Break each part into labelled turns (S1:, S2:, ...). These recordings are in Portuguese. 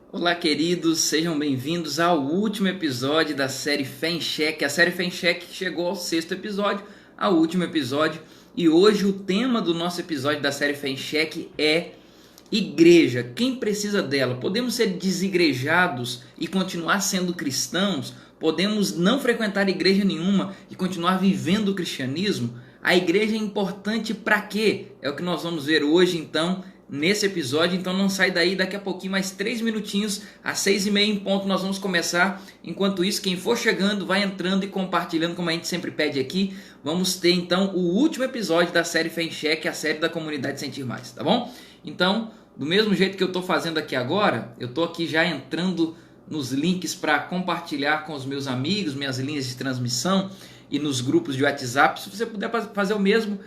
S1: Olá, queridos, sejam bem-vindos ao último episódio da série Fé em Cheque. A série Fé em Cheque chegou ao sexto episódio, ao último episódio, e hoje o tema do nosso episódio da série Fé em Cheque é igreja. Quem precisa dela? Podemos ser desigrejados e continuar sendo cristãos? Podemos não frequentar igreja nenhuma e continuar vivendo o cristianismo? A igreja é importante para quê? É o que nós vamos ver hoje, então, nesse episódio. Então não sai daí, daqui a pouquinho, mais 3 minutinhos, às 6h30 em ponto, nós vamos começar. Enquanto isso, quem for chegando, vai entrando e compartilhando, como a gente sempre pede aqui. Vamos ter, então, o último episódio da série Fé em Cheque, a série da comunidade Sentir Mais, tá bom? Então, do mesmo jeito que eu estou fazendo aqui agora, eu estou aqui já entrando nos links para compartilhar com os meus amigos, minhas linhas de transmissão e nos grupos de WhatsApp. Se você puder fazer o mesmo,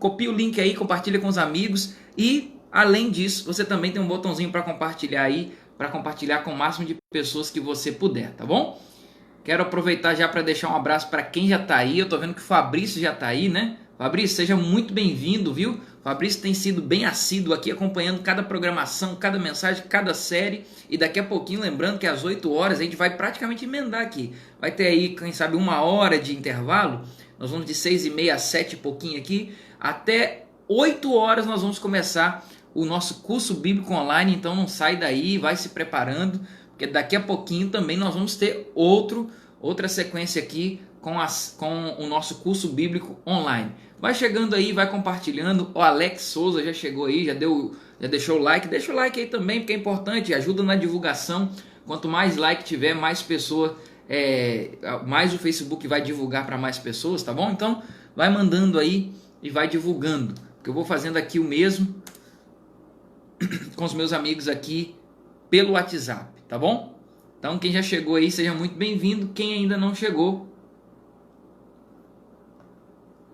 S1: copia o link aí, compartilha com os amigos. E além disso, você também tem um botãozinho para compartilhar aí, para compartilhar com o máximo de pessoas que você puder, tá bom? Quero aproveitar já para deixar um abraço para quem já está aí. Eu estou vendo que o Fabrício já está aí, né? Fabrício, seja muito bem-vindo, viu? Fabrício tem sido bem assíduo aqui, acompanhando cada programação, cada mensagem, cada série. E daqui a pouquinho, lembrando que às 8 horas a gente vai praticamente emendar aqui. Vai ter aí, quem sabe, 1 hora de intervalo. Nós vamos de 6h30 a 7 e pouquinho aqui. Até 8 horas nós vamos começar o nosso curso bíblico online. Então não sai daí, vai se preparando, porque daqui a pouquinho também nós vamos ter outra sequência aqui com o nosso curso bíblico online. Vai chegando aí, vai compartilhando. O Alex Souza já chegou aí, já deixou o like. Deixa o like aí também, porque é importante, ajuda na divulgação. Quanto mais like tiver, mais pessoa, mais o Facebook vai divulgar para mais pessoas, tá bom? Então, vai mandando aí e vai divulgando. Porque eu vou fazendo aqui o mesmo com os meus amigos aqui pelo WhatsApp, tá bom? Então, quem já chegou aí, seja muito bem-vindo. Quem ainda não chegou,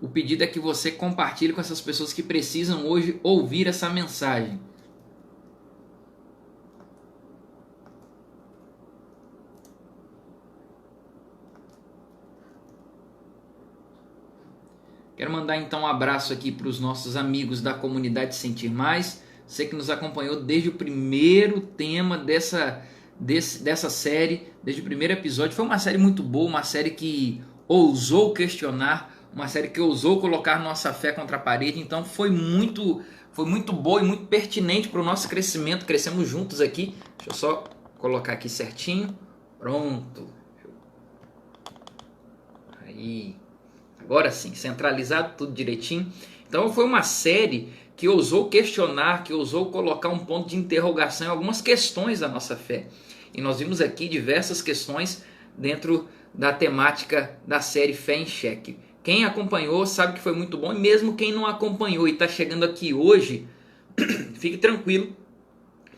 S1: o pedido é que você compartilhe com essas pessoas que precisam hoje ouvir essa mensagem. Quero mandar então um abraço aqui para os nossos amigos da comunidade Sentir Mais. Você que nos acompanhou desde o primeiro tema dessa série, desde o primeiro episódio. Foi uma série muito boa, uma série que ousou questionar, uma série que ousou colocar nossa fé contra a parede. Então foi muito boa e muito pertinente para o nosso crescimento. Crescemos juntos aqui. Deixa eu só colocar aqui certinho. Pronto. Aí. Agora sim, centralizado tudo direitinho. Então foi uma série que ousou questionar, que ousou colocar um ponto de interrogação em algumas questões da nossa fé. E nós vimos aqui diversas questões dentro da temática da série Fé em Cheque. Quem acompanhou sabe que foi muito bom, e mesmo quem não acompanhou e está chegando aqui hoje, fique tranquilo,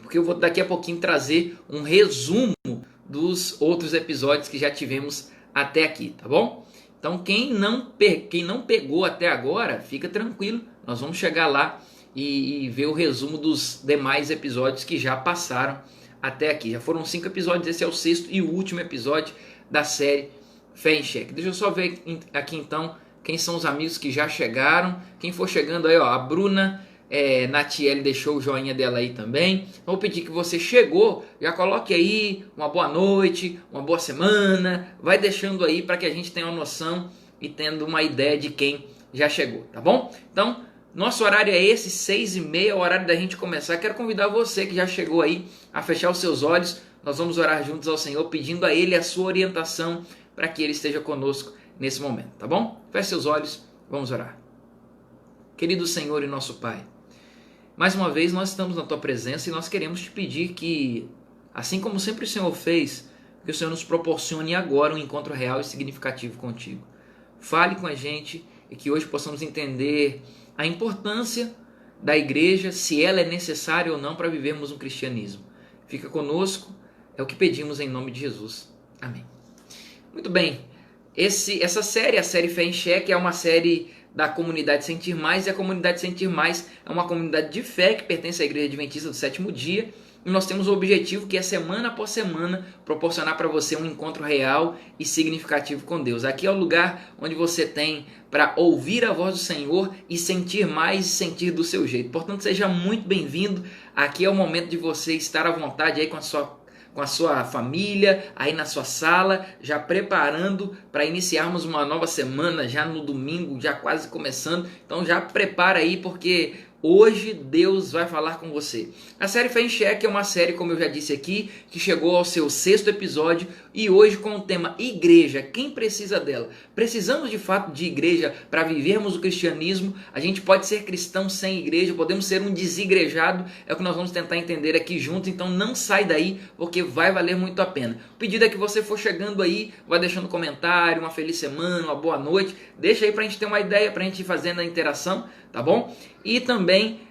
S1: porque eu vou daqui a pouquinho trazer um resumo dos outros episódios que já tivemos até aqui, tá bom? Então quem não pegou até agora, fica tranquilo, nós vamos chegar lá e ver o resumo dos demais episódios que já passaram até aqui. Já foram 5 episódios, esse é o 6º e o último episódio da série Fé em Cheque. Deixa eu só ver aqui então quem são os amigos que já chegaram. Quem for chegando aí, ó, a Bruna Natiele deixou o joinha dela aí também. Vou pedir que você chegou, já coloque aí uma boa noite, uma boa semana. Vai deixando aí para que a gente tenha uma noção e tendo uma ideia de quem já chegou, tá bom? Então, nosso horário é esse, 6h30, o horário da gente começar. Quero convidar você que já chegou aí a fechar os seus olhos. Nós vamos orar juntos ao Senhor, pedindo a Ele a sua orientação para que Ele esteja conosco nesse momento, tá bom? Feche seus olhos, vamos orar. Querido Senhor e nosso Pai, mais uma vez nós estamos na Tua presença e nós queremos te pedir que, assim como sempre o Senhor fez, que o Senhor nos proporcione agora um encontro real e significativo contigo. Fale com a gente e que hoje possamos entender a importância da igreja, se ela é necessária ou não para vivermos um cristianismo. Fica conosco, é o que pedimos em nome de Jesus. Amém. Muito bem, essa série, a série Fé em Cheque, é uma série da comunidade Sentir Mais, e a comunidade Sentir Mais é uma comunidade de fé que pertence à Igreja Adventista do Sétimo Dia, e nós temos o objetivo que é semana após semana proporcionar para você um encontro real e significativo com Deus. Aqui é o lugar onde você tem para ouvir a voz do Senhor e sentir mais e sentir do seu jeito. Portanto, seja muito bem-vindo. Aqui é o momento de você estar à vontade aí com a sua com a sua família, aí na sua sala, já preparando para iniciarmos uma nova semana, já no domingo, já quase começando. Então já prepara aí, porque hoje Deus vai falar com você. A série Fé em Cheque é uma série, como eu já disse aqui, que chegou ao seu 6º episódio e hoje com o tema Igreja, quem precisa dela? Precisamos de fato de igreja para vivermos o cristianismo? A gente pode ser cristão sem igreja, podemos ser um desigrejado, é o que nós vamos tentar entender aqui juntos, então não sai daí porque vai valer muito a pena. O pedido é que você for chegando aí, vai deixando comentário, uma feliz semana, uma boa noite, deixa aí pra gente ter uma ideia, pra gente ir fazendo a interação, tá bom? E também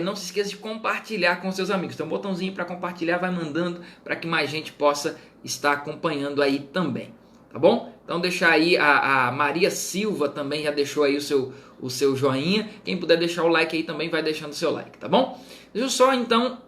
S1: não se esqueça de compartilhar com seus amigos. Tem um botãozinho para compartilhar, vai mandando para que mais gente possa estar acompanhando aí também, tá bom? Então deixar aí, a Maria Silva também já deixou aí o seu joinha. Quem puder deixar o like aí também vai deixando o seu like, tá bom? Deixa eu só então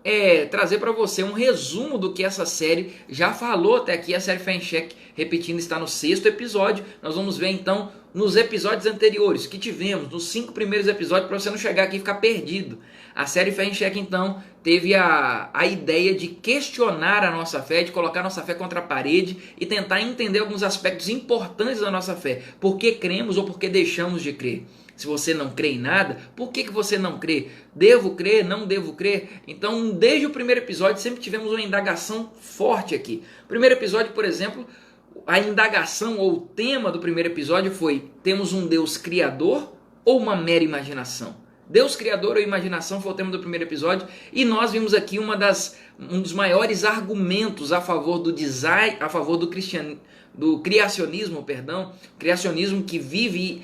S1: trazer para você um resumo do que essa série já falou até aqui. A série Fé em Cheque, repetindo, está no 6º episódio. Nós vamos ver então nos episódios anteriores que tivemos, nos 5 primeiros episódios, para você não chegar aqui e ficar perdido. A série Fé em Cheque então teve a ideia de questionar a nossa fé, de colocar a nossa fé contra a parede e tentar entender alguns aspectos importantes da nossa fé. Por que cremos ou por que deixamos de crer? Se você não crê em nada, por que você não crê? Devo crer? Não devo crer? Então, desde o primeiro episódio, sempre tivemos uma indagação forte aqui. O primeiro episódio, por exemplo, a indagação ou o tema do primeiro episódio foi: temos um Deus criador ou uma mera imaginação? Deus criador ou imaginação foi o tema do primeiro episódio, e nós vimos aqui um dos maiores argumentos a favor do design, a favor do criacionismo, criacionismo que vive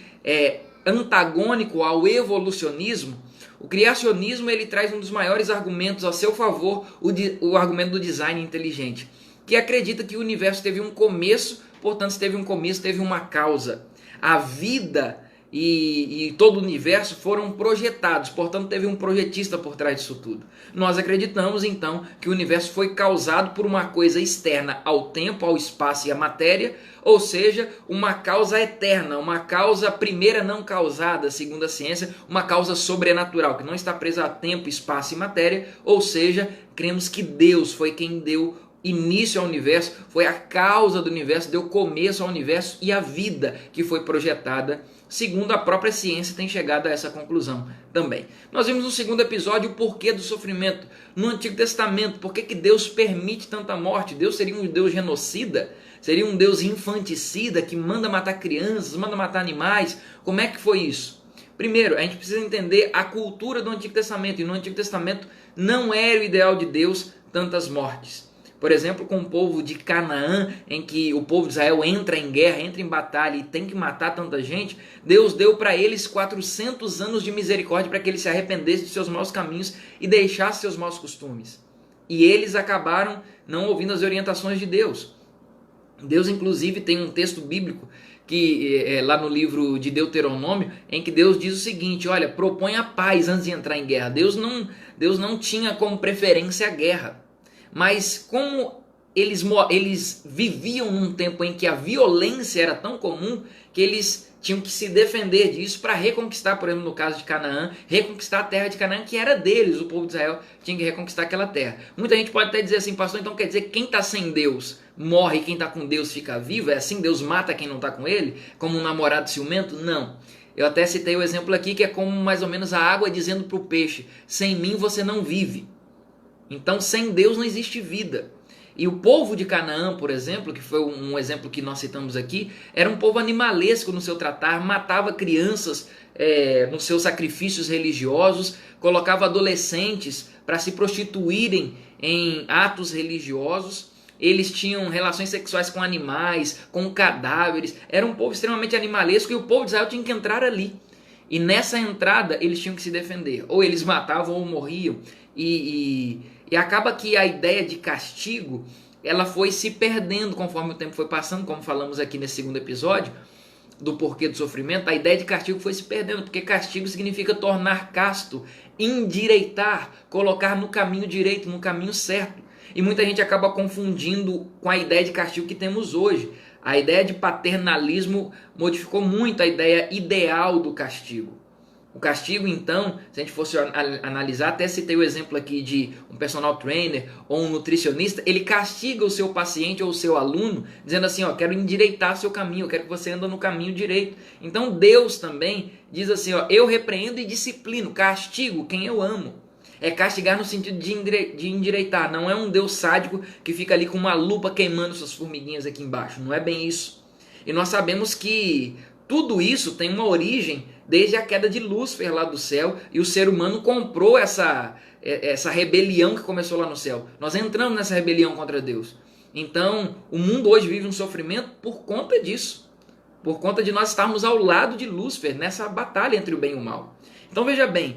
S1: antagônico ao evolucionismo. O criacionismo ele traz um dos maiores argumentos a seu favor, o argumento do design inteligente, que acredita que o universo teve um começo, portanto, se teve um começo, teve uma causa. A vida e todo o universo foram projetados, portanto teve um projetista por trás disso tudo. Nós acreditamos então que o universo foi causado por uma coisa externa ao tempo, ao espaço e à matéria, ou seja, uma causa eterna, uma causa primeira não causada, segundo a ciência, uma causa sobrenatural, que não está presa a tempo, espaço e matéria, ou seja, cremos que Deus foi quem deu início ao universo, foi a causa do universo, deu começo ao universo e a vida que foi projetada, segundo a própria ciência tem chegado a essa conclusão também. Nós vimos no 2º episódio o porquê do sofrimento. No Antigo Testamento, por que Deus permite tanta morte? Deus seria um Deus genocida? Seria um Deus infanticida que manda matar crianças, manda matar animais? Como é que foi isso? Primeiro, a gente precisa entender a cultura do Antigo Testamento, e no Antigo Testamento não era o ideal de Deus tantas mortes. Por exemplo, com o povo de Canaã, em que o povo de Israel entra em guerra, entra em batalha e tem que matar tanta gente, Deus deu para eles 400 anos de misericórdia para que eles se arrependessem de seus maus caminhos e deixassem seus maus costumes. E eles acabaram não ouvindo as orientações de Deus. Deus, inclusive, tem um texto bíblico que lá no livro de Deuteronômio, em que Deus diz o seguinte: olha, propõe a paz antes de entrar em guerra. Deus não tinha como preferência a guerra. Mas como eles viviam num tempo em que a violência era tão comum que eles tinham que se defender disso para reconquistar, por exemplo, no caso de Canaã, reconquistar a terra de Canaã, que era deles. O povo de Israel tinha que reconquistar aquela terra. Muita gente pode até dizer assim: pastor, então quer dizer que quem está sem Deus morre e quem está com Deus fica vivo? É assim? Deus mata quem não está com ele? Como um namorado ciumento? Não. Eu até citei o exemplo aqui que é como mais ou menos a água dizendo para o peixe: sem mim você não vive. Então, sem Deus não existe vida. E o povo de Canaã, por exemplo, que foi um exemplo que nós citamos aqui, era um povo animalesco no seu tratar, matava crianças nos seus sacrifícios religiosos, colocava adolescentes para se prostituírem em atos religiosos. Eles tinham relações sexuais com animais, com cadáveres. Era um povo extremamente animalesco e o povo de Israel tinha que entrar ali. E nessa entrada eles tinham que se defender. Ou eles matavam ou morriam. E acaba que a ideia de castigo, ela foi se perdendo conforme o tempo foi passando, como falamos aqui nesse 2º episódio, do porquê do sofrimento. A ideia de castigo foi se perdendo, porque castigo significa tornar casto, endireitar, colocar no caminho direito, no caminho certo. E muita gente acaba confundindo com a ideia de castigo que temos hoje. A ideia de paternalismo modificou muito a ideia ideal do castigo. O castigo, então, se a gente fosse analisar, até citei o exemplo aqui de um personal trainer ou um nutricionista, ele castiga o seu paciente ou o seu aluno, dizendo assim, ó, quero endireitar seu caminho, eu quero que você ande no caminho direito. Então Deus também diz assim, ó, eu repreendo e disciplino, castigo quem eu amo. É castigar no sentido de endireitar, não é um Deus sádico que fica ali com uma lupa queimando suas formiguinhas aqui embaixo, não é bem isso. E nós sabemos que tudo isso tem uma origem desde a queda de Lúcifer lá do céu, e o ser humano comprou essa rebelião que começou lá no céu. Nós entramos nessa rebelião contra Deus. Então, o mundo hoje vive um sofrimento por conta disso. Por conta de nós estarmos ao lado de Lúcifer nessa batalha entre o bem e o mal. Então veja bem,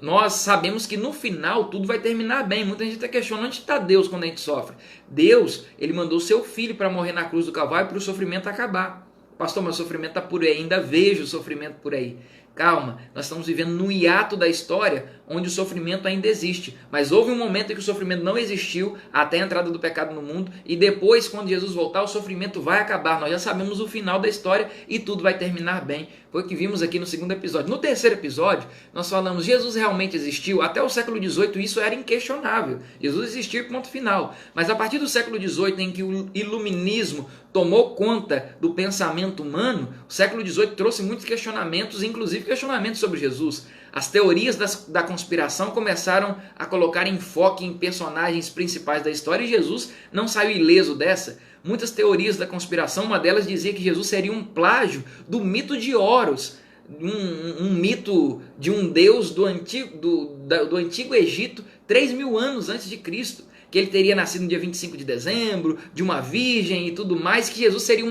S1: nós sabemos que no final tudo vai terminar bem. Muita gente até questiona onde está Deus quando a gente sofre. Deus, ele mandou o seu filho para morrer na cruz do Calvário para o sofrimento acabar. Pastor, mas o sofrimento está por aí, ainda vejo o sofrimento por aí. Calma, nós estamos vivendo no hiato da história onde o sofrimento ainda existe. Mas houve um momento em que o sofrimento não existiu até a entrada do pecado no mundo. E depois, quando Jesus voltar, o sofrimento vai acabar. Nós já sabemos o final da história e tudo vai terminar bem. Foi o que vimos aqui no segundo episódio. No terceiro episódio, nós falamos, Jesus realmente existiu. Até o século XVIII isso era inquestionável. Jesus existiu, ponto final. Mas a partir do século XVIII, em que o iluminismo tomou conta do pensamento humano, o século XVIII trouxe muitos questionamentos, inclusive questionamentos sobre Jesus. As teorias da conspiração começaram a colocar enfoque em personagens principais da história e Jesus não saiu ileso dessa. Muitas teorias da conspiração, uma delas dizia que Jesus seria um plágio do mito de Horus, um mito de um deus do antigo Egito, 3.000 anos antes de Cristo. Que ele teria nascido no dia 25 de dezembro, de uma virgem e tudo mais, que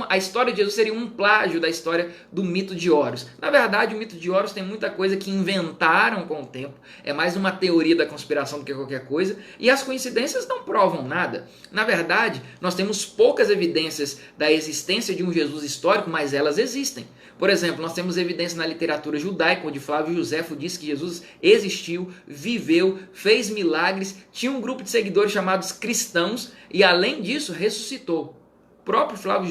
S1: a história de Jesus seria um plágio da história do mito de Horus. Na verdade, o mito de Horus tem muita coisa que inventaram com o tempo, é mais uma teoria da conspiração do que qualquer coisa, e as coincidências não provam nada. Na verdade, nós temos poucas evidências da existência de um Jesus histórico, mas elas existem. Por exemplo, nós temos evidência na literatura judaica, onde Flávio Josefo diz que Jesus existiu, viveu, fez milagres, tinha um grupo de seguidores chamados cristãos e, além disso, ressuscitou. O próprio Flávio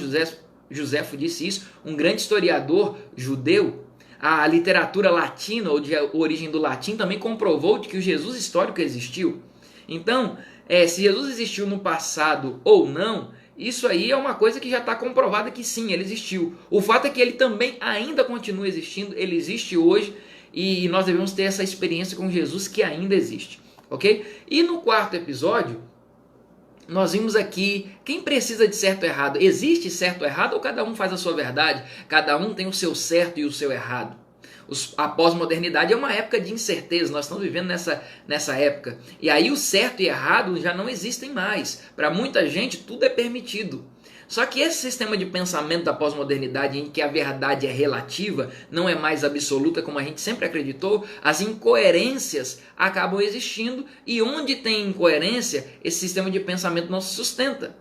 S1: Josefo disse isso, um grande historiador judeu. A literatura latina, ou de origem do latim, também comprovou de que o Jesus histórico existiu. Então, se Jesus existiu no passado ou não, isso aí é uma coisa que já está comprovada que sim, ele existiu. O fato é que ele também ainda continua existindo, ele existe hoje e nós devemos ter essa experiência com Jesus que ainda existe, ok? E no quarto episódio, nós vimos aqui quem precisa de certo ou errado. Existe certo ou errado ou cada um faz a sua verdade? Cada um tem o seu certo e o seu errado. A pós-modernidade é uma época de incerteza, nós estamos vivendo nessa época. E aí o certo e errado já não existem mais. Para muita gente tudo é permitido. Só que esse sistema de pensamento da pós-modernidade, em que a verdade é relativa, não é mais absoluta como a gente sempre acreditou, as incoerências acabam existindo e onde tem incoerência, esse sistema de pensamento não se sustenta.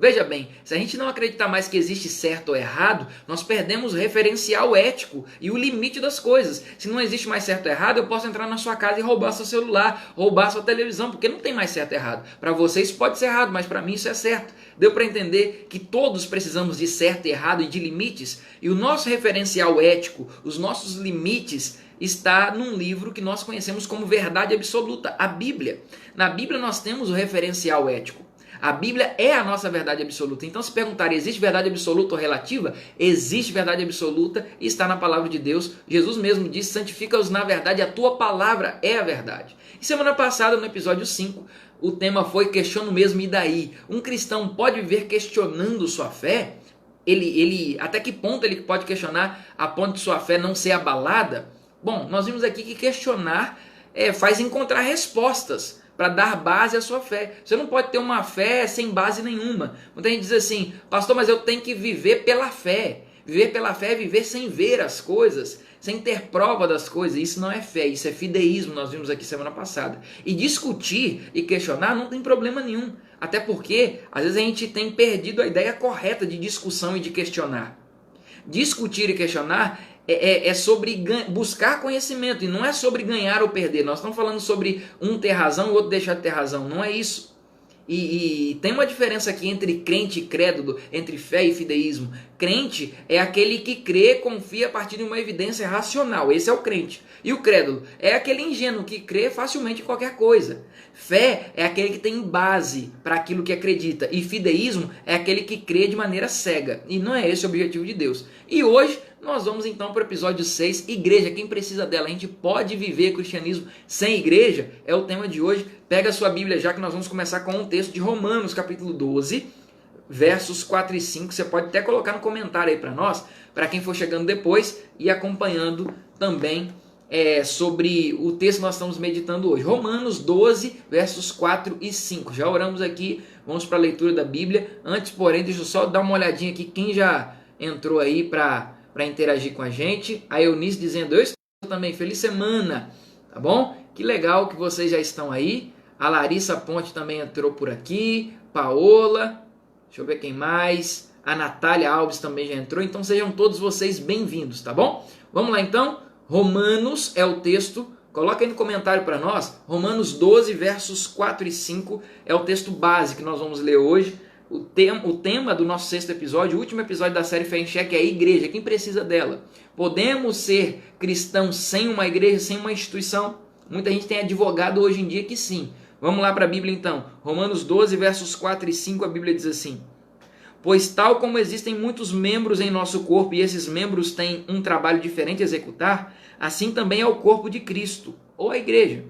S1: Veja bem, se a gente não acreditar mais que existe certo ou errado, nós perdemos o referencial ético e o limite das coisas. Se não existe mais certo ou errado, eu posso entrar na sua casa e roubar seu celular, roubar sua televisão, porque não tem mais certo ou errado. Para você isso pode ser errado, mas para mim isso é certo. Deu para entender que todos precisamos de certo e errado e de limites? E o nosso referencial ético, os nossos limites, está num livro que nós conhecemos como verdade absoluta, a Bíblia. Na Bíblia nós temos o referencial ético. A Bíblia é a nossa verdade absoluta. Então, se perguntarem, existe verdade absoluta ou relativa? Existe verdade absoluta e está na palavra de Deus. Jesus mesmo disse, santifica-os na verdade, a tua palavra é a verdade. E semana passada, no episódio 5, o tema foi questiono mesmo, e daí? Um cristão pode viver questionando sua fé? Até que ponto ele pode questionar a ponto de sua fé não ser abalada? Bom, nós vimos aqui que questionar faz encontrar respostas para dar base à sua fé. Você não pode ter uma fé sem base nenhuma. Muita gente diz assim, pastor, mas eu tenho que viver pela fé. Viver pela fé é viver sem ver as coisas, sem ter prova das coisas. Isso não é fé, isso é fideísmo, nós vimos aqui semana passada. E discutir e questionar não tem problema nenhum. Até porque, às vezes, a gente tem perdido a ideia correta de discussão e de questionar. Discutir e questionar é sobre buscar conhecimento e não é sobre ganhar ou perder. Nós estamos falando sobre um ter razão e o outro deixar de ter razão. Não é isso. E tem uma diferença aqui entre crente e crédulo, entre fé e fideísmo. Crente é aquele que crê, confia a partir de uma evidência racional. Esse é o crente. E o crédulo é aquele ingênuo que crê facilmente em qualquer coisa. Fé é aquele que tem base para aquilo que acredita. E fideísmo é aquele que crê de maneira cega. E não é esse o objetivo de Deus. E hoje nós vamos então para o episódio 6, igreja, quem precisa dela? A gente pode viver cristianismo sem igreja? É o tema de hoje. Pega a sua Bíblia já que nós vamos começar com um texto de Romanos, capítulo 12, versos 4 e 5. Você pode até colocar no comentário aí para nós, para quem for chegando depois e acompanhando também sobre o texto que nós estamos meditando hoje. Romanos 12, versos 4 e 5. Já oramos aqui, vamos para a leitura da Bíblia. Antes, porém, deixa eu só dar uma olhadinha aqui, quem já entrou aí para interagir com a gente. A Eunice dizendo, eu estou também, feliz semana, tá bom? Que legal que vocês já estão aí. A Larissa Ponte também entrou por aqui, Paola, deixa eu ver quem mais, a Natália Alves também já entrou, então sejam todos vocês bem-vindos, tá bom? Vamos lá então, Romanos é o texto, coloca aí no comentário para nós, Romanos 12, versos 4 e 5 é o texto base que nós vamos ler hoje. O tema do nosso 6º episódio, o último episódio da série Fé em Cheque, é a igreja, quem precisa dela? Podemos ser cristãos sem uma igreja, sem uma instituição? Muita gente tem advogado hoje em dia que sim. Vamos lá para a Bíblia então. Romanos 12, versos 4 e 5, a Bíblia diz assim: pois tal como existem muitos membros em nosso corpo e esses membros têm um trabalho diferente a executar, assim também é o corpo de Cristo, ou a igreja.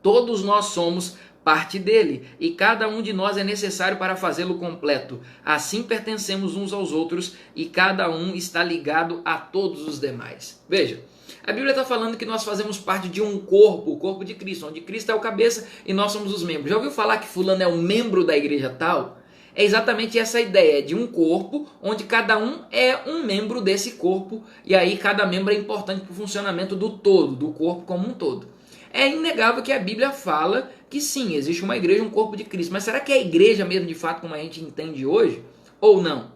S1: Todos nós somos parte dele, e cada um de nós é necessário para fazê-lo completo. Assim pertencemos uns aos outros, e cada um está ligado a todos os demais. Veja, a Bíblia está falando que nós fazemos parte de um corpo, o corpo de Cristo, onde Cristo é o cabeça e nós somos os membros. Já ouviu falar que fulano é um membro da igreja tal? É exatamente essa ideia de um corpo, onde cada um é um membro desse corpo, e aí cada membro é importante para o funcionamento do todo, do corpo como um todo. É inegável que a Bíblia fala que sim, existe uma igreja, um corpo de Cristo. Mas será que é a igreja mesmo de fato como a gente entende hoje? Ou não?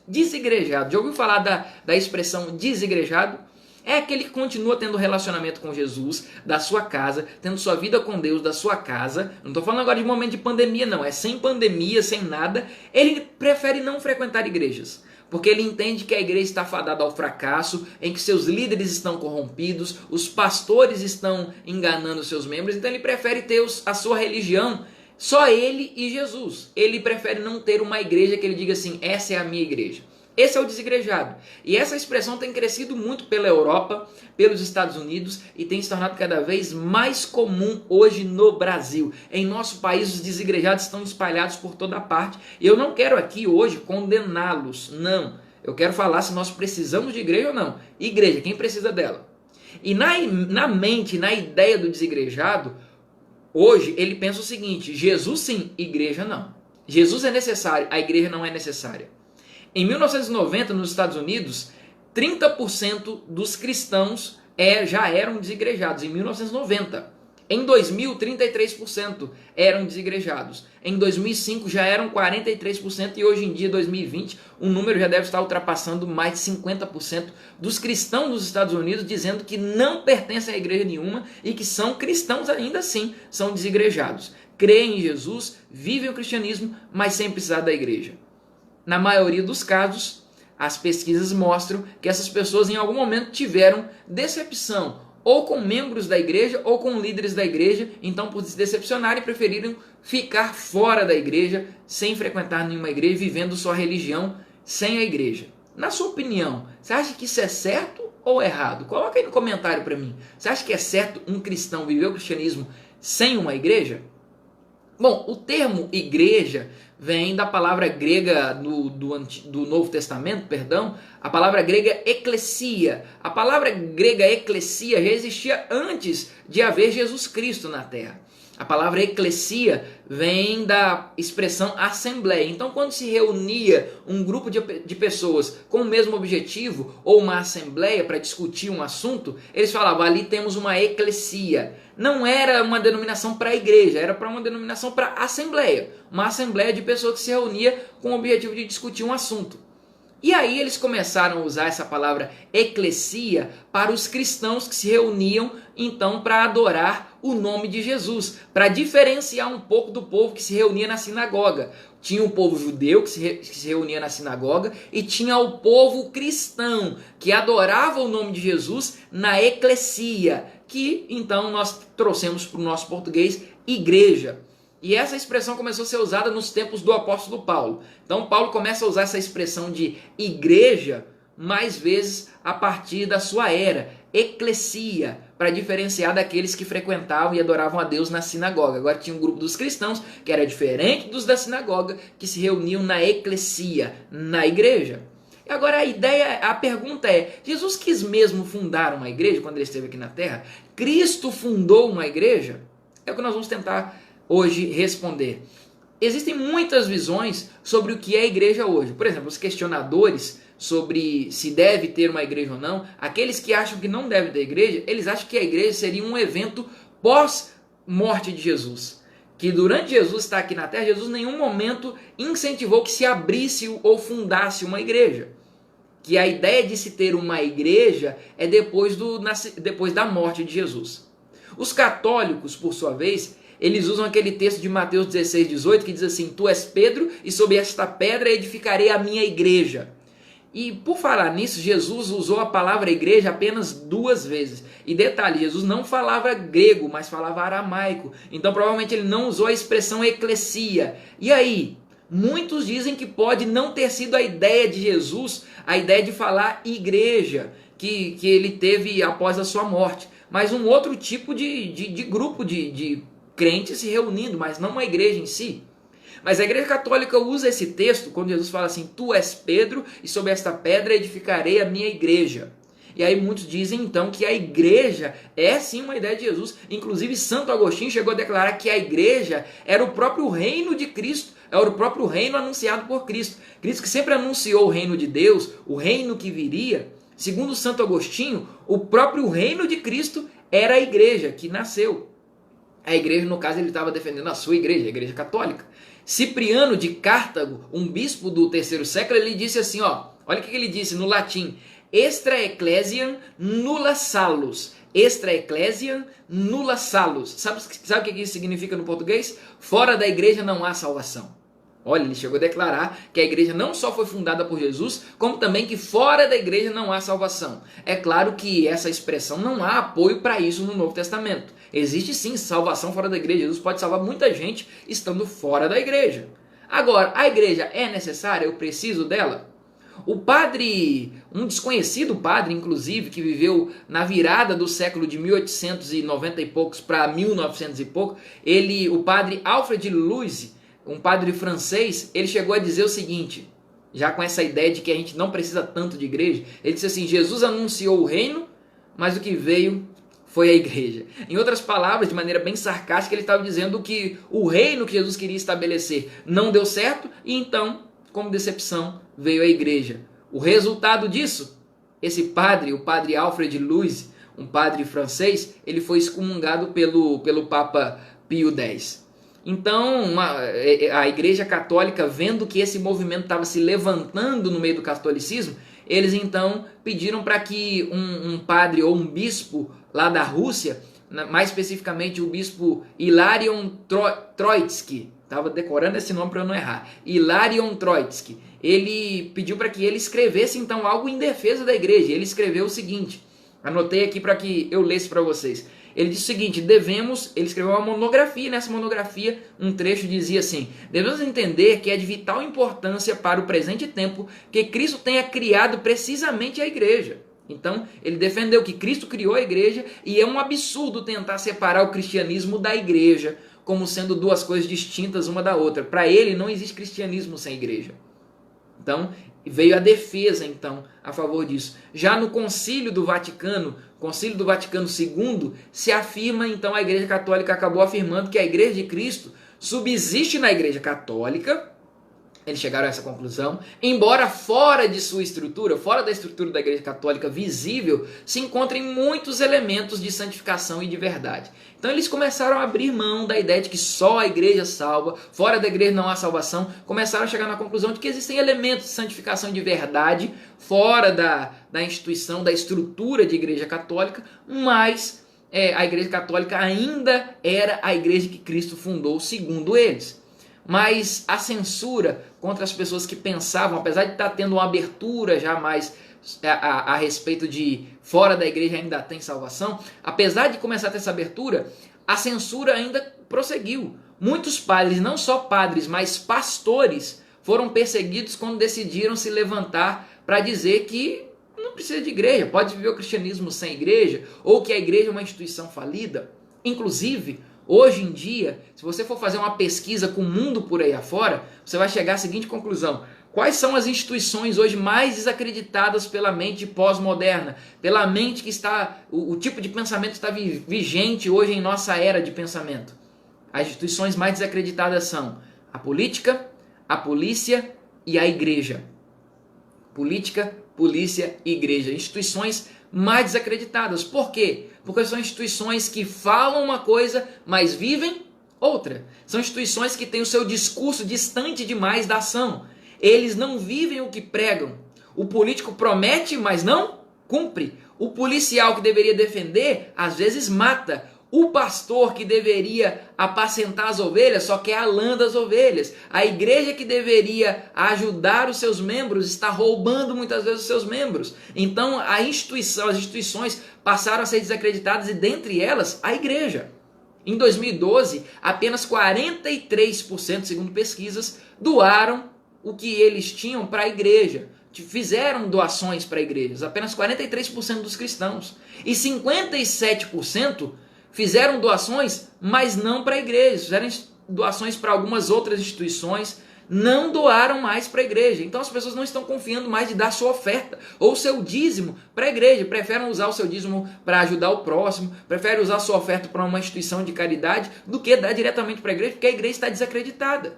S1: Desigrejado. Já ouviu falar da expressão desigrejado? É aquele que continua tendo relacionamento com Jesus, da sua casa, tendo sua vida com Deus, da sua casa. Não estou falando agora de momento de pandemia, não. É sem pandemia, sem nada. Ele prefere não frequentar igrejas. Porque ele entende que a igreja está fadada ao fracasso, em que seus líderes estão corrompidos, os pastores estão enganando seus membros, então ele prefere ter a sua religião, só ele e Jesus. Ele prefere não ter uma igreja que ele diga assim, essa é a minha igreja. Esse é o desigrejado. E essa expressão tem crescido muito pela Europa, pelos Estados Unidos e tem se tornado cada vez mais comum hoje no Brasil. Em nosso país, os desigrejados estão espalhados por toda parte. E eu não quero aqui hoje condená-los, não. Eu quero falar se nós precisamos de igreja ou não. Igreja, quem precisa dela? E na mente, na ideia do desigrejado, hoje ele pensa o seguinte, Jesus sim, igreja não. Jesus é necessário, a igreja não é necessária. Em 1990, nos Estados Unidos, 30% dos cristãos já eram desigrejados, em 1990. Em 2000, 33% eram desigrejados. Em 2005 já eram 43% e hoje em dia, 2020, o número já deve estar ultrapassando mais de 50% dos cristãos dos Estados Unidos dizendo que não pertencem a igreja nenhuma e que são cristãos ainda assim, são desigrejados. Creem em Jesus, vivem o cristianismo, mas sem precisar da igreja. Na maioria dos casos, as pesquisas mostram que essas pessoas em algum momento tiveram decepção, ou com membros da igreja, ou com líderes da igreja, então por se decepcionarem, preferiram ficar fora da igreja, sem frequentar nenhuma igreja, vivendo sua religião sem a igreja. Na sua opinião, você acha que isso é certo ou errado? Coloca aí no comentário para mim. Você acha que é certo um cristão viver o cristianismo sem uma igreja? Bom, o termo igreja vem da palavra grega do Novo Testamento, a palavra grega eclesia. A palavra grega eclesia já existia antes de haver Jesus Cristo na Terra. A palavra eclesia vem da expressão assembleia. Então, quando se reunia um grupo de pessoas com o mesmo objetivo ou uma assembleia para discutir um assunto, eles falavam, ali temos uma eclesia. Não era uma denominação para a igreja, era para uma denominação para assembleia. Uma assembleia de pessoas que se reunia com o objetivo de discutir um assunto. E aí eles começaram a usar essa palavra eclesia para os cristãos que se reuniam então para adorar o nome de Jesus, para diferenciar um pouco do povo que se reunia na sinagoga. Tinha o povo judeu que se reunia na sinagoga e tinha o povo cristão que adorava o nome de Jesus na eclesia, que então nós trouxemos para o nosso português igreja. E essa expressão começou a ser usada nos tempos do apóstolo Paulo. Então Paulo começa a usar essa expressão de igreja mais vezes a partir da sua era, eclesia, para diferenciar daqueles que frequentavam e adoravam a Deus na sinagoga. Agora tinha um grupo dos cristãos que era diferente dos da sinagoga, que se reuniam na eclesia, na igreja. E agora a pergunta é, Jesus quis mesmo fundar uma igreja quando ele esteve aqui na terra? Cristo fundou uma igreja? É o que nós vamos tentar hoje responder. Existem muitas visões sobre o que é a igreja hoje. Por exemplo, os questionadores sobre se deve ter uma igreja ou não, aqueles que acham que não deve ter igreja, eles acham que a igreja seria um evento pós-morte de Jesus. Que durante Jesus estar aqui na terra, Jesus em nenhum momento incentivou que se abrisse ou fundasse uma igreja. Que a ideia de se ter uma igreja é depois da morte de Jesus. Os católicos, por sua vez, eles usam aquele texto de Mateus 16, 18, que diz assim, tu és Pedro, e sobre esta pedra edificarei a minha igreja. E por falar nisso, Jesus usou a palavra igreja apenas 2 vezes. E detalhe, Jesus não falava grego, mas falava aramaico. Então provavelmente ele não usou a expressão eclesia. E aí, muitos dizem que pode não ter sido a ideia de Jesus, a ideia de falar igreja, que ele teve após a sua morte. Mas um outro tipo de grupo de crentes se reunindo, mas não uma igreja em si. Mas a igreja católica usa esse texto quando Jesus fala assim, tu és Pedro e sobre esta pedra edificarei a minha igreja. E aí muitos dizem então que a igreja é sim uma ideia de Jesus. Inclusive Santo Agostinho chegou a declarar que a igreja era o próprio reino de Cristo, era o próprio reino anunciado por Cristo. Cristo que sempre anunciou o reino de Deus, o reino que viria. Segundo Santo Agostinho, o próprio reino de Cristo era a igreja que nasceu. A igreja, no caso, ele estava defendendo a sua igreja, a igreja católica. Cipriano de Cartago, um bispo do 3º século, ele disse assim, olha o que ele disse no latim, extra ecclesiam nulla salus. Extra ecclesiam nulla salus. Sabe o que isso significa no português? Fora da igreja não há salvação. Olha, ele chegou a declarar que a igreja não só foi fundada por Jesus, como também que fora da igreja não há salvação. É claro que essa expressão não há apoio para isso no Novo Testamento. Existe sim salvação fora da igreja. Jesus pode salvar muita gente estando fora da igreja. Agora, a igreja é necessária? Eu preciso dela? O padre, um desconhecido padre, inclusive, que viveu na virada do século de 1890 e poucos para 1900 e pouco, o padre Alfred Louis, um padre francês, ele chegou a dizer o seguinte, já com essa ideia de que a gente não precisa tanto de igreja, ele disse assim, Jesus anunciou o reino, mas o que veio foi a igreja. Em outras palavras, de maneira bem sarcástica, ele estava dizendo que o reino que Jesus queria estabelecer não deu certo, e então, como decepção, veio a igreja. O resultado disso, esse padre, o padre Alfred Louis, um padre francês, ele foi excomungado pelo Papa Pio X. Então, a Igreja Católica, vendo que esse movimento estava se levantando no meio do catolicismo, eles então pediram para que um padre ou um bispo lá da Rússia, mais especificamente o bispo Hilarion Troitsky, estava decorando esse nome para eu não errar, Hilarion Troitsky, ele pediu para que ele escrevesse então algo em defesa da igreja. Ele escreveu o seguinte, anotei aqui para que eu lesse para vocês. Ele disse o seguinte, ele escreveu uma monografia, nessa monografia um trecho dizia assim, devemos entender que é de vital importância para o presente tempo que Cristo tenha criado precisamente a igreja. Então, ele defendeu que Cristo criou a igreja e é um absurdo tentar separar o cristianismo da igreja, como sendo duas coisas distintas uma da outra. Para ele, não existe cristianismo sem igreja. Então, veio a defesa, então, a favor disso. Já no Concílio do Vaticano II, se afirma, então, a Igreja Católica acabou afirmando que a Igreja de Cristo subsiste na Igreja Católica, Eles chegaram a essa conclusão, embora fora de sua estrutura, fora da estrutura da Igreja Católica visível, se encontrem muitos elementos de santificação e de verdade. Então eles começaram a abrir mão da ideia de que só a igreja salva, fora da igreja não há salvação, começaram a chegar na conclusão de que existem elementos de santificação de verdade fora da instituição, da estrutura de Igreja Católica, mas a Igreja Católica ainda era a igreja que Cristo fundou, segundo eles. Mas a censura contra as pessoas que pensavam, apesar de estar tendo uma abertura já mais a respeito de fora da igreja ainda tem salvação, apesar de começar a ter essa abertura, a censura ainda prosseguiu. Muitos padres, não só padres, mas pastores, foram perseguidos quando decidiram se levantar para dizer que não precisa de igreja, pode viver o cristianismo sem igreja, ou que a igreja é uma instituição falida. Inclusive, hoje em dia, se você for fazer uma pesquisa com o mundo por aí afora, você vai chegar à seguinte conclusão: quais são as instituições hoje mais desacreditadas pela mente pós-moderna? Pela mente que está, o tipo de pensamento que está vigente hoje em nossa era de pensamento. As instituições mais desacreditadas são a política, a polícia e a igreja. Política, polícia e igreja. Instituições mais desacreditadas. Por quê? Porque são instituições que falam uma coisa, mas vivem outra. São instituições que têm o seu discurso distante demais da ação. Eles não vivem o que pregam. O político promete, mas não cumpre. O policial que deveria defender, às vezes mata. O pastor que deveria apacentar as ovelhas só quer a lã das ovelhas. A igreja que deveria ajudar os seus membros está roubando muitas vezes os seus membros. Então as instituições passaram a ser desacreditadas e dentre elas a igreja. Em 2012, apenas 43%, segundo pesquisas, doaram o que eles tinham para a igreja. Fizeram doações para igrejas, apenas 43% dos cristãos. E 57% fizeram doações, mas não para a igreja. Fizeram doações para algumas outras instituições, não doaram mais para a igreja. Então as pessoas não estão confiando mais de dar sua oferta ou seu dízimo para a igreja. Preferem usar o seu dízimo para ajudar o próximo, preferem usar a sua oferta para uma instituição de caridade do que dar diretamente para a igreja, porque a igreja está desacreditada.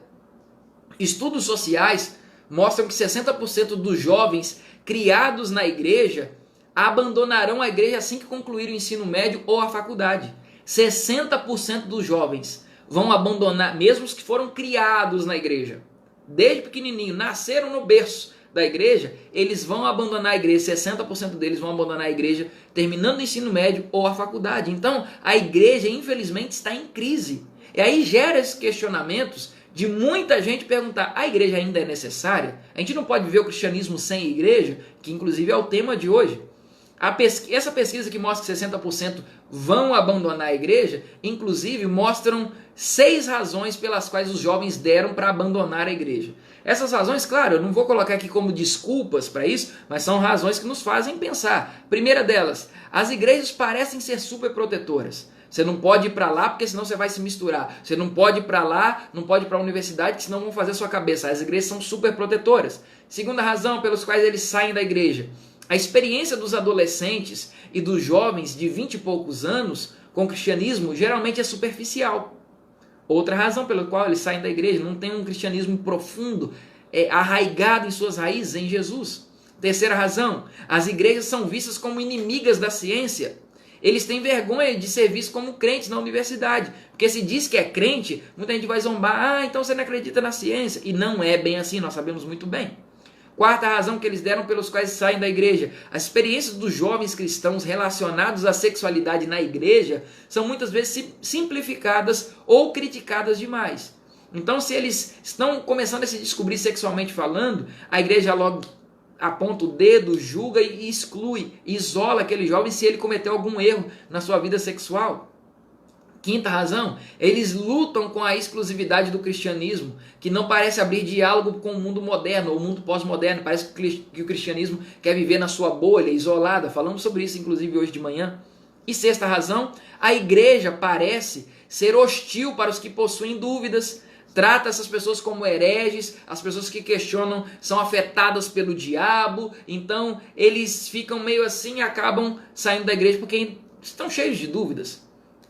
S1: Estudos sociais mostram que 60% dos jovens criados na igreja abandonarão a igreja assim que concluir o ensino médio ou a faculdade. 60% dos jovens vão abandonar, mesmo os que foram criados na igreja. Desde pequenininho, nasceram no berço da igreja, eles vão abandonar a igreja. 60% deles vão abandonar a igreja terminando o ensino médio ou a faculdade. Então, a igreja, infelizmente, está em crise. E aí gera esses questionamentos de muita gente perguntar: a igreja ainda é necessária? A gente não pode viver o cristianismo sem igreja? Que inclusive é o tema de hoje. Essa pesquisa que mostra que 60% vão abandonar a igreja, inclusive mostram 6 razões pelas quais os jovens deram para abandonar a igreja. Essas razões, claro, eu não vou colocar aqui como desculpas para isso, mas são razões que nos fazem pensar. Primeira delas, as igrejas parecem ser super protetoras. Você não pode ir para lá porque senão você vai se misturar. Você não pode ir para lá, não pode ir para a universidade, porque senão vão fazer a sua cabeça. As igrejas são super protetoras. Segunda razão pelos quais eles saem da igreja: a experiência dos adolescentes e dos jovens de 20 e poucos anos com o cristianismo geralmente é superficial. Outra razão pela qual eles saem da igreja: não tem um cristianismo profundo, arraigado em suas raízes em Jesus. Terceira razão: as igrejas são vistas como inimigas da ciência. Eles têm vergonha de ser vistos como crentes na universidade, porque se diz que é crente, muita gente vai zombar: então você não acredita na ciência. E não é bem assim, nós sabemos muito bem. Quarta razão que eles deram pelos quais saem da igreja: as experiências dos jovens cristãos relacionados à sexualidade na igreja são muitas vezes simplificadas ou criticadas demais. Então, se eles estão começando a se descobrir sexualmente falando, a igreja logo aponta o dedo, julga e exclui, isola aquele jovem se ele cometeu algum erro na sua vida sexual. Quinta razão: eles lutam com a exclusividade do cristianismo, que não parece abrir diálogo com o mundo moderno ou o mundo pós-moderno. Parece que o cristianismo quer viver na sua bolha, isolada. Falamos sobre isso, inclusive, hoje de manhã. E sexta razão: a igreja parece ser hostil para os que possuem dúvidas. Trata essas pessoas como hereges, as pessoas que questionam são afetadas pelo diabo. Então, eles ficam meio assim e acabam saindo da igreja porque estão cheios de dúvidas.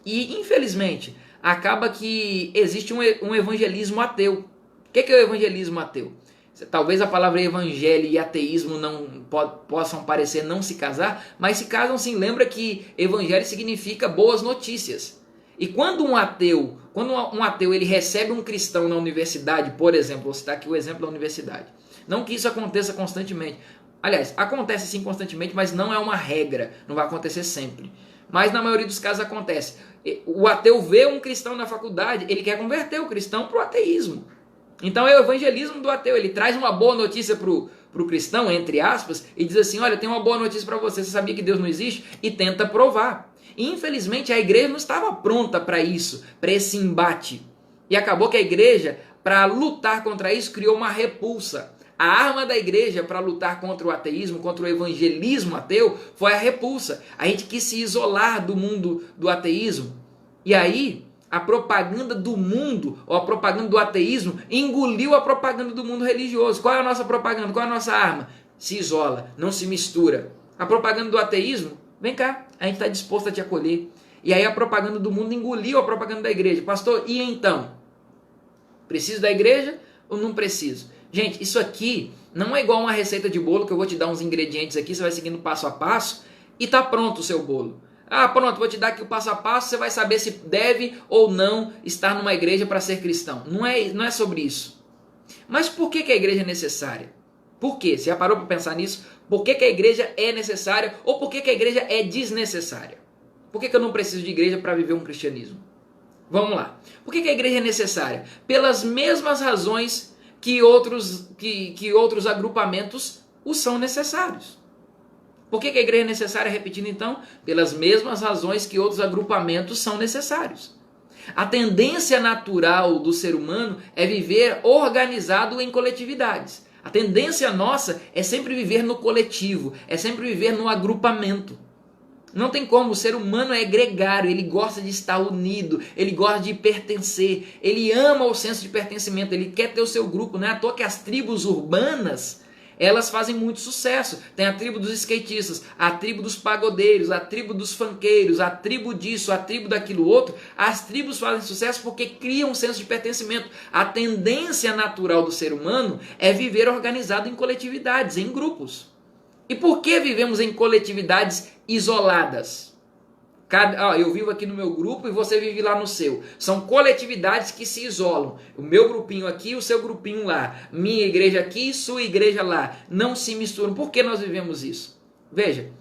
S1: E, infelizmente, acaba que existe um evangelismo ateu. O que é o evangelismo ateu? Talvez a palavra evangelho e ateísmo não possam parecer não se casar, mas se casam sim. Lembra que evangelho significa boas notícias. E quando um ateu ele recebe um cristão na universidade, por exemplo, vou citar aqui o exemplo da universidade. Não que isso aconteça constantemente. Aliás, acontece sim constantemente, mas não é uma regra, não vai acontecer sempre. Mas na maioria dos casos acontece. O ateu vê um cristão na faculdade, ele quer converter o cristão para o ateísmo. Então é o evangelismo do ateu, ele traz uma boa notícia para o cristão, entre aspas, e diz assim, olha, tem uma boa notícia para você, você sabia que Deus não existe? E tenta provar. E infelizmente a igreja não estava pronta para isso, para esse embate. E acabou que a igreja, para lutar contra isso, criou uma repulsa. A arma da igreja para lutar contra o ateísmo, contra o evangelismo ateu, foi a repulsa. A gente quis se isolar do mundo do ateísmo. E aí, a propaganda do mundo, ou a propaganda do ateísmo, engoliu a propaganda do mundo religioso. Qual é a nossa propaganda? Qual é a nossa arma? Se isola, não se mistura. A propaganda do ateísmo, vem cá, a gente está disposto a te acolher. E aí a propaganda do mundo engoliu a propaganda da igreja. Pastor, e então? Preciso da igreja ou não preciso? Gente, isso aqui não é igual uma receita de bolo que eu vou te dar uns ingredientes aqui, você vai seguindo passo a passo e tá pronto o seu bolo. Ah, pronto, vou te dar aqui o passo a passo, você vai saber se deve ou não estar numa igreja para ser cristão. Não é sobre isso. Mas por que a igreja é necessária? Por quê? Você já parou para pensar nisso? Por que a igreja é necessária ou por que a igreja é desnecessária? Por que eu não preciso de igreja para viver um cristianismo? Vamos lá. Por que a igreja é necessária? Pelas mesmas razões que outros agrupamentos os são necessários. Por que a igreja é necessária? Repetindo então, pelas mesmas razões que outros agrupamentos são necessários. A tendência natural do ser humano é viver organizado em coletividades. A tendência nossa é sempre viver no coletivo, é sempre viver no agrupamento. Não tem como, o ser humano é gregário, ele gosta de estar unido, ele gosta de pertencer, ele ama o senso de pertencimento, ele quer ter o seu grupo. Não é à toa que as tribos urbanas, elas fazem muito sucesso. Tem a tribo dos skatistas, a tribo dos pagodeiros, a tribo dos funkeiros, a tribo disso, a tribo daquilo outro. As tribos fazem sucesso porque criam um senso de pertencimento. A tendência natural do ser humano é viver organizado em coletividades, em grupos. E por que vivemos em coletividades isoladas? Eu vivo aqui no meu grupo e você vive lá no seu. São coletividades que se isolam. O meu grupinho aqui, o seu grupinho lá. Minha igreja aqui, sua igreja lá. Não se misturam. Por que nós vivemos isso? Veja,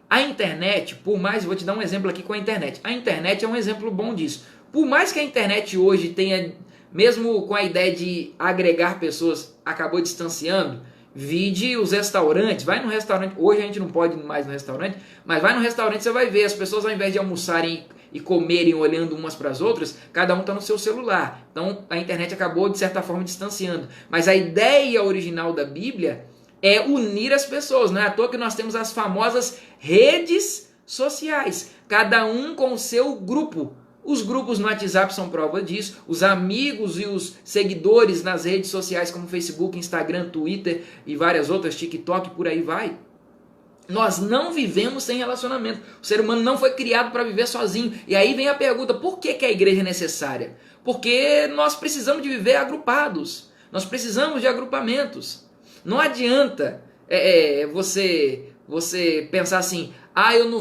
S1: a internet, por mais... Vou te dar um exemplo aqui com a internet. A internet é um exemplo bom disso. Por mais que a internet hoje tenha, mesmo com a ideia de agregar pessoas, acabou distanciando... Vide os restaurantes, vai no restaurante, hoje a gente não pode ir mais no restaurante, mas vai no restaurante, você vai ver, as pessoas ao invés de almoçarem e comerem olhando umas para as outras, cada um está no seu celular. Então a internet acabou de certa forma distanciando. Mas a ideia original da Bíblia é unir as pessoas, não é à toa que nós temos as famosas redes sociais, cada um com o seu grupo. Os grupos no WhatsApp são prova disso, os amigos e os seguidores nas redes sociais como Facebook, Instagram, Twitter e várias outras, TikTok, por aí vai. Nós não vivemos sem relacionamento. O ser humano não foi criado para viver sozinho. E aí vem a pergunta, por que a igreja é necessária? Porque nós precisamos de viver agrupados. Nós precisamos de agrupamentos. Não adianta você pensar assim, eu não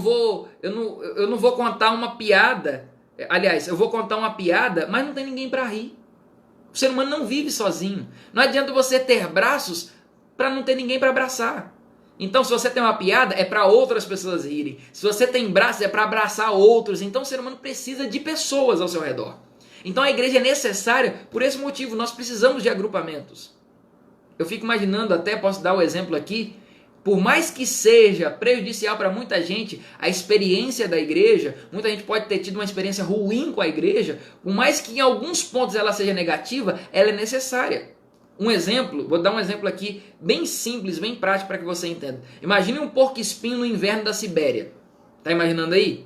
S1: vou contar uma piada. Aliás, eu vou contar uma piada, mas não tem ninguém para rir. O ser humano não vive sozinho. Não adianta você ter braços para não ter ninguém para abraçar. Então, se você tem uma piada, é para outras pessoas rirem. Se você tem braços, é para abraçar outros. Então, o ser humano precisa de pessoas ao seu redor. Então, a igreja é necessária por esse motivo. Nós precisamos de agrupamentos. Eu fico imaginando, até posso dar o exemplo aqui, por mais que seja prejudicial para muita gente a experiência da igreja, muita gente pode ter tido uma experiência ruim com a igreja, por mais que em alguns pontos ela seja negativa, ela é necessária. Um exemplo, vou dar um exemplo aqui bem simples, bem prático para que você entenda. Imagine um porco-espinho no inverno da Sibéria. Tá imaginando aí?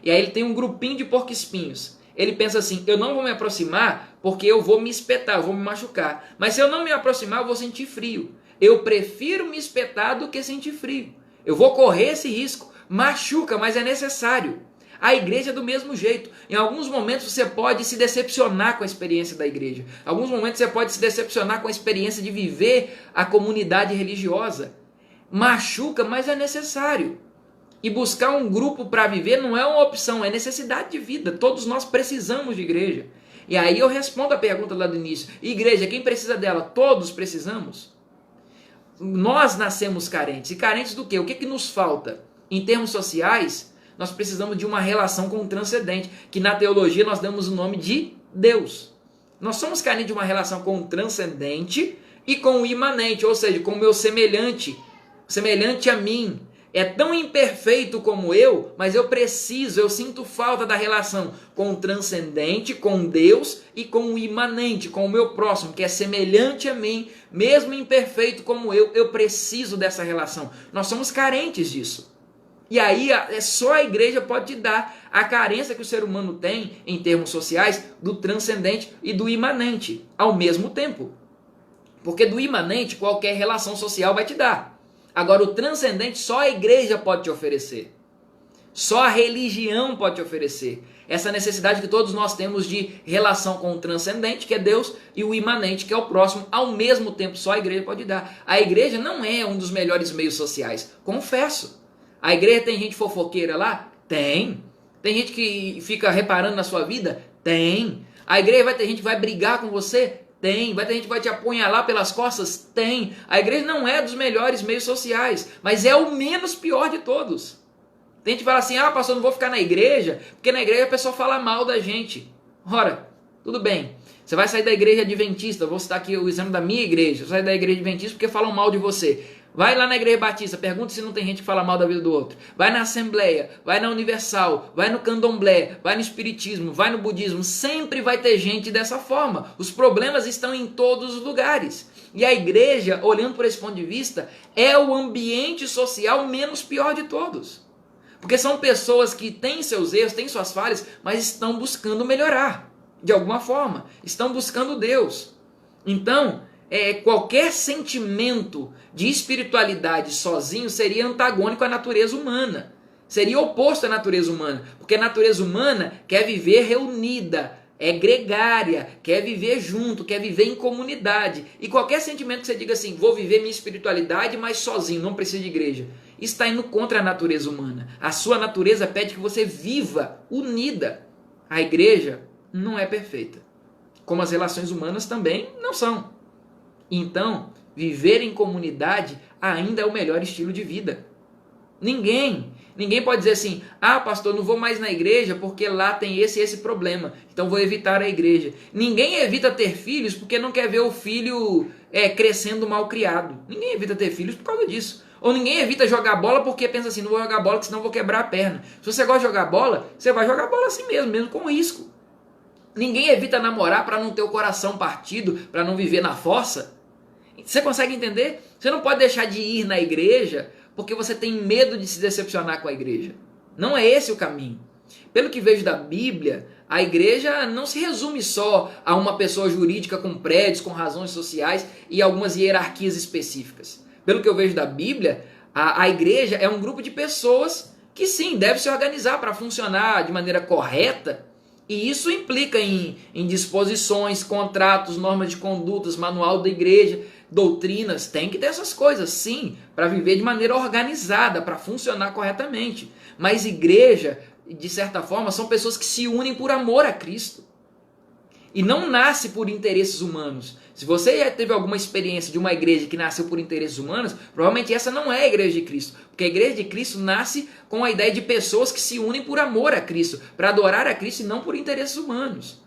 S1: E aí ele tem um grupinho de porco-espinhos. Ele pensa assim, eu não vou me aproximar porque eu vou me espetar, eu vou me machucar. Mas se eu não me aproximar, eu vou sentir frio. Eu prefiro me espetar do que sentir frio. Eu vou correr esse risco. Machuca, mas é necessário. A igreja é do mesmo jeito. Em alguns momentos você pode se decepcionar com a experiência da igreja. Em alguns momentos você pode se decepcionar com a experiência de viver a comunidade religiosa. Machuca, mas é necessário. E buscar um grupo para viver não é uma opção, é necessidade de vida. Todos nós precisamos de igreja. E aí eu respondo a pergunta lá do início. Igreja, quem precisa dela? Todos precisamos. Nós nascemos carentes. E carentes do quê? O que nos falta? Em termos sociais, nós precisamos de uma relação com o transcendente, que na teologia nós damos o nome de Deus. Nós somos carentes de uma relação com o transcendente e com o imanente, ou seja, com o meu semelhante a mim. É tão imperfeito como eu, mas eu sinto falta da relação com o transcendente, com Deus e com o imanente, com o meu próximo, que é semelhante a mim, mesmo imperfeito como eu preciso dessa relação. Nós somos carentes disso. E aí só a igreja pode te dar a carência que o ser humano tem, em termos sociais, do transcendente e do imanente, ao mesmo tempo. Porque do imanente, qualquer relação social vai te dar. Agora, o transcendente só a igreja pode te oferecer. Só a religião pode te oferecer. Essa necessidade que todos nós temos de relação com o transcendente, que é Deus, e o imanente, que é o próximo, ao mesmo tempo, só a igreja pode dar. A igreja não é um dos melhores meios sociais, confesso. A igreja tem gente fofoqueira lá? Tem. Tem gente que fica reparando na sua vida? Tem. A igreja vai ter gente que vai brigar com você? Tem. Vai ter gente que vai te apunhalar pelas costas? Tem. A igreja não é dos melhores meios sociais, mas é o menos pior de todos. Tem gente que fala assim, pastor, não vou ficar na igreja, porque na igreja a pessoa fala mal da gente. Ora, tudo bem. Você vai sair da igreja adventista, vou citar aqui o exemplo da minha igreja, você vai sair da igreja adventista porque falam mal de você. Vai lá na igreja batista, pergunta se não tem gente que fala mal da vida do outro. Vai na assembleia, vai na universal, vai no candomblé, vai no espiritismo, vai no budismo. Sempre vai ter gente dessa forma. Os problemas estão em todos os lugares. E a igreja, olhando por esse ponto de vista, é o ambiente social menos pior de todos. Porque são pessoas que têm seus erros, têm suas falhas, mas estão buscando melhorar. De alguma forma. Estão buscando Deus. Então, qualquer sentimento de espiritualidade sozinho seria antagônico à natureza humana. Seria oposto à natureza humana. Porque a natureza humana quer viver reunida, é gregária, quer viver junto, quer viver em comunidade. E qualquer sentimento que você diga assim, vou viver minha espiritualidade, mas sozinho, não preciso de igreja, está indo contra a natureza humana. A sua natureza pede que você viva unida. A igreja não é perfeita. Como as relações humanas também não são. Então, viver em comunidade ainda é o melhor estilo de vida. Ninguém pode dizer assim, pastor, não vou mais na igreja porque lá tem esse problema, então vou evitar a igreja. Ninguém evita ter filhos porque não quer ver o filho crescendo mal criado. Ninguém evita ter filhos por causa disso. Ou ninguém evita jogar bola porque pensa assim, não vou jogar bola porque senão vou quebrar a perna. Se você gosta de jogar bola, você vai jogar bola assim mesmo com risco. Ninguém evita namorar para não ter o coração partido, para não viver na fossa. Você consegue entender? Você não pode deixar de ir na igreja porque você tem medo de se decepcionar com a igreja. Não é esse o caminho. Pelo que vejo da Bíblia, a igreja não se resume só a uma pessoa jurídica com prédios, com razões sociais e algumas hierarquias específicas. Pelo que eu vejo da Bíblia, a igreja é um grupo de pessoas que sim, deve se organizar para funcionar de maneira correta. E isso implica em disposições, contratos, normas de condutas, manual da igreja, doutrinas. Tem que ter essas coisas, sim, para viver de maneira organizada, para funcionar corretamente. Mas igreja, de certa forma, são pessoas que se unem por amor a Cristo. E não nasce por interesses humanos. Se você já teve alguma experiência de uma igreja que nasceu por interesses humanos, provavelmente essa não é a igreja de Cristo. Porque a igreja de Cristo nasce com a ideia de pessoas que se unem por amor a Cristo, para adorar a Cristo e não por interesses humanos.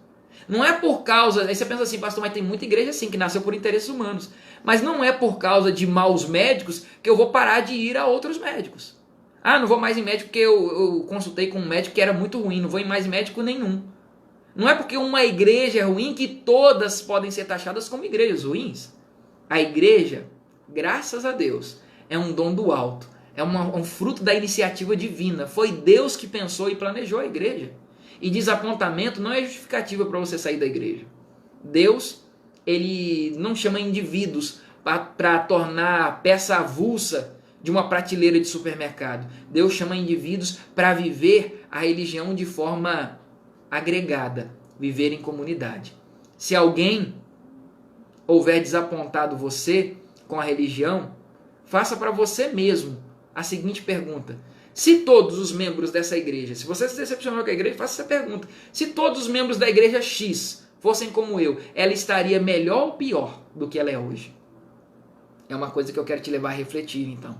S1: Não é por causa... Aí você pensa assim, pastor, mas tem muita igreja assim que nasceu por interesses humanos. Mas não é por causa de maus médicos que eu vou parar de ir a outros médicos. Não vou mais em médico porque eu consultei com um médico que era muito ruim, não vou mais em médico nenhum. Não é porque uma igreja é ruim que todas podem ser taxadas como igrejas ruins. A igreja, graças a Deus, é um dom do alto. É um fruto da iniciativa divina. Foi Deus que pensou e planejou a igreja. E desapontamento não é justificativa para você sair da igreja. Deus, ele não chama indivíduos para tornar peça avulsa de uma prateleira de supermercado. Deus chama indivíduos para viver a religião de forma agregada, viver em comunidade. Se alguém houver desapontado você com a religião, faça para você mesmo a seguinte pergunta: se todos os membros dessa igreja, se você se decepcionou com a igreja, faça essa pergunta: se todos os membros da igreja X fossem como eu, ela estaria melhor ou pior do que ela é hoje? É uma coisa que eu quero te levar a refletir, então.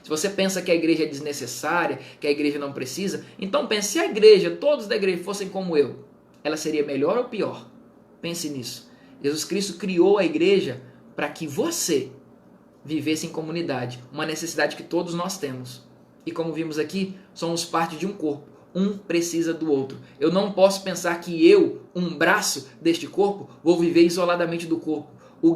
S1: Se você pensa que a igreja é desnecessária, que a igreja não precisa, então pense: se a igreja, todos da igreja fossem como eu, ela seria melhor ou pior? Pense nisso. Jesus Cristo criou a igreja para que você vivesse em comunidade, uma necessidade que todos nós temos. E como vimos aqui, somos parte de um corpo. Um precisa do outro. Eu não posso pensar que eu, um braço deste corpo, vou viver isoladamente do corpo. O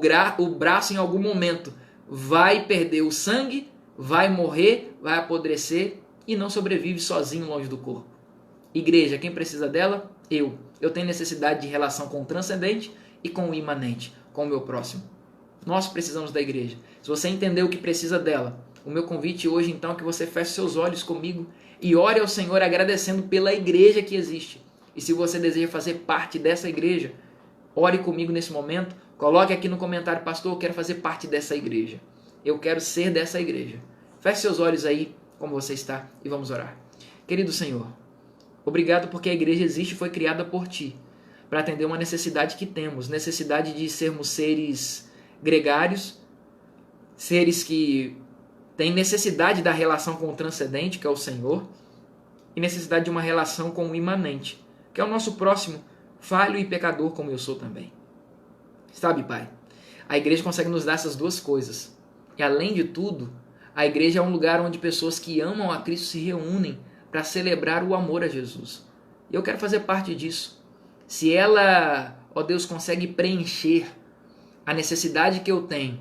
S1: braço, em algum momento, vai perder o sangue, vai morrer, vai apodrecer e não sobrevive sozinho longe do corpo. Igreja, quem precisa dela? Eu. Eu tenho necessidade de relação com o transcendente e com o imanente, com o meu próximo. Nós precisamos da igreja. Se você entender o que precisa dela, o meu convite hoje então é que você feche seus olhos comigo e ore ao Senhor agradecendo pela igreja que existe. E se você deseja fazer parte dessa igreja, ore comigo nesse momento. Coloque aqui no comentário: pastor, eu quero fazer parte dessa igreja. Eu quero ser dessa igreja. Feche seus olhos aí, como você está, e vamos orar. Querido Senhor, obrigado porque a igreja existe e foi criada por Ti, para atender uma necessidade que temos, necessidade de sermos seres gregários, seres que têm necessidade da relação com o transcendente, que é o Senhor, e necessidade de uma relação com o imanente, que é o nosso próximo, falho e pecador como eu sou também. Sabe, Pai, a igreja consegue nos dar essas duas coisas. E além de tudo, a igreja é um lugar onde pessoas que amam a Cristo se reúnem para celebrar o amor a Jesus. E eu quero fazer parte disso. Se ela, ó Deus, consegue preencher a necessidade que eu tenho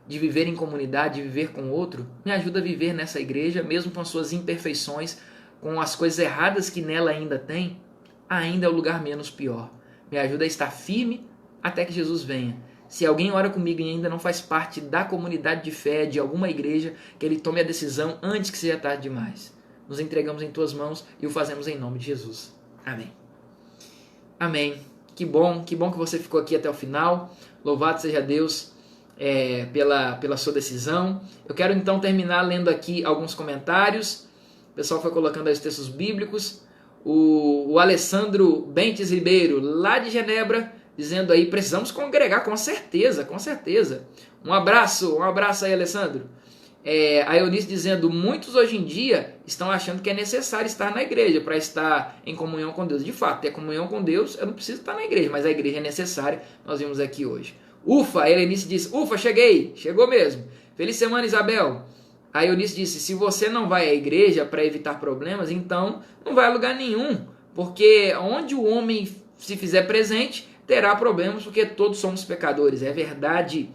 S1: de viver em comunidade, de viver com outro, me ajuda a viver nessa igreja, mesmo com as suas imperfeições, com as coisas erradas que nela ainda tem, ainda é o lugar menos pior. Me ajuda a estar firme até que Jesus venha. Se alguém ora comigo e ainda não faz parte da comunidade de fé, de alguma igreja, que ele tome a decisão antes que seja tarde demais. Nos entregamos em Tuas mãos e o fazemos em nome de Jesus. Amém. Amém. Que bom que você ficou aqui até o final. Louvado seja Deus pela sua decisão. Eu quero então terminar lendo aqui alguns comentários. O pessoal foi colocando aí os textos bíblicos. O Alessandro Bentes Ribeiro, lá de Genebra, dizendo aí: precisamos congregar, com certeza, com certeza. Um abraço aí, Alessandro. A Eunice dizendo: muitos hoje em dia estão achando que é necessário estar na igreja para estar em comunhão com Deus. De fato, ter comunhão com Deus, eu não preciso estar na igreja, mas a igreja é necessária. Nós vimos aqui hoje. Ufa, a Eunice disse: ufa, cheguei, chegou mesmo. Feliz semana, Isabel. A Eunice disse: se você não vai à igreja para evitar problemas, então não vai a lugar nenhum, porque onde o homem se fizer presente, terá problemas, porque todos somos pecadores. É verdade.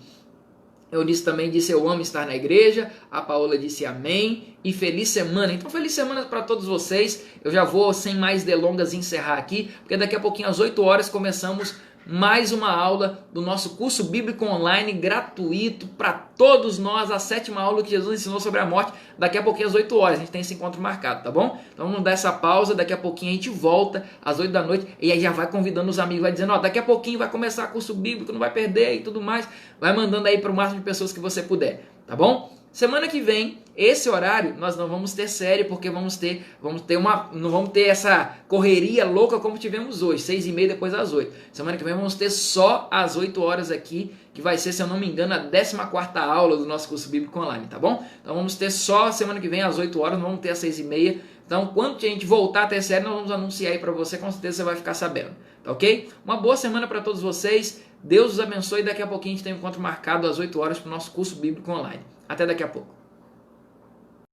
S1: Eunice também disse: eu amo estar na igreja. A Paola disse: amém. E feliz semana. Então, feliz semana para todos vocês. Eu já vou, sem mais delongas, encerrar aqui, porque daqui a pouquinho, às 8 horas, começamos mais uma aula do nosso curso bíblico online, gratuito para todos nós, a 7ª aula que Jesus ensinou sobre a morte. Daqui a pouquinho, às 8 horas, a gente tem esse encontro marcado, tá bom? Então vamos dar essa pausa, daqui a pouquinho a gente volta às 8 da noite, e aí já vai convidando os amigos, vai dizendo: ó, daqui a pouquinho vai começar o curso bíblico, não vai perder e tudo mais. Vai mandando aí para o máximo de pessoas que você puder, tá bom? Semana que vem, esse horário, nós não vamos ter série, porque não vamos ter essa correria louca como tivemos hoje, 6h30 depois das 8. Semana que vem vamos ter só às 8 horas aqui, que vai ser, se eu não me engano, a 14ª aula do nosso curso bíblico online, tá bom? Então vamos ter só semana que vem às 8 horas, não vamos ter às 6h30. Então, quando a gente voltar a ter série, nós vamos anunciar aí pra você, com certeza você vai ficar sabendo, tá ok? Uma boa semana para todos vocês, Deus os abençoe, e daqui a pouquinho a gente tem um encontro marcado às 8 horas para o nosso curso bíblico online. Até daqui a pouco.